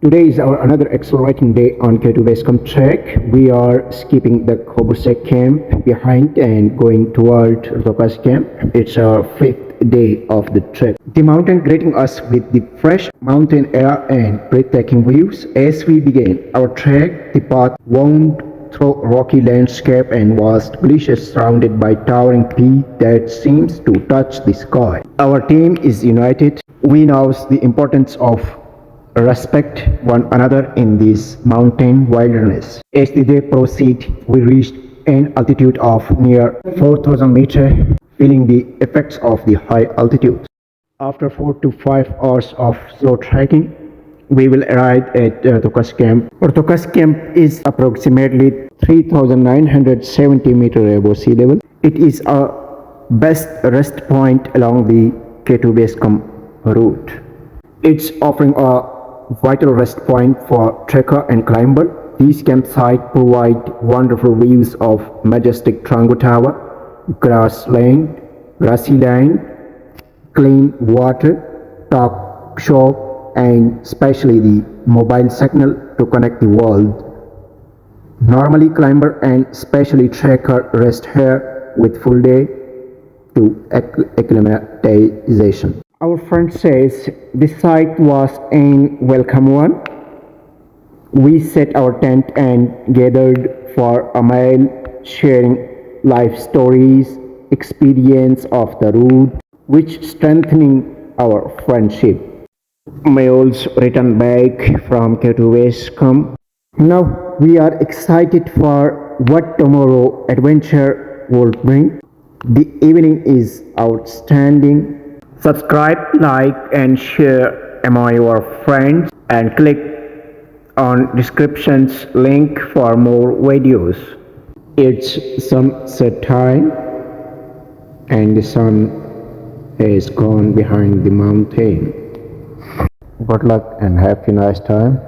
Today is our another exhilarating day on K2 base camp trek. We are skipping the Khobursay camp behind and going toward Rdukas camp. It's our fifth day of the trek. The mountain greeting us with the fresh mountain air and breathtaking views. As we began our trek, the path wound through rocky landscape and vast glaciers surrounded by towering peaks that seems to touch the sky. Our team is united. We know the importance of respect one another in this mountain wilderness. As the day proceeded, we reached an altitude of near 4,000 meters, feeling the effects of the high altitude. After 4 to 5 hours of slow trekking, we will arrive at Rdukas camp. Rdukas camp is approximately 3,970 meters above sea level. It is a best rest point along the K2 base camp route. It's offering a vital rest point for trekker and climber. These campsites provide wonderful views of majestic Trango Tower, grassy land, clean water, talk shop, and especially the mobile signal to connect the world. Normally climber and especially trekker rest here with full day to acclimatization. Our friend says this site was a welcome one. We set our tent and gathered for a meal, sharing life stories, experience of the route, which strengthening our friendship. Meals return back from K2 base camp. Now we are excited for what tomorrow adventure will bring. The evening is outstanding. Subscribe, like and share among your friends and click on description's link for more videos. It's sunset time and the sun has gone behind the mountain. Good luck and have a nice time.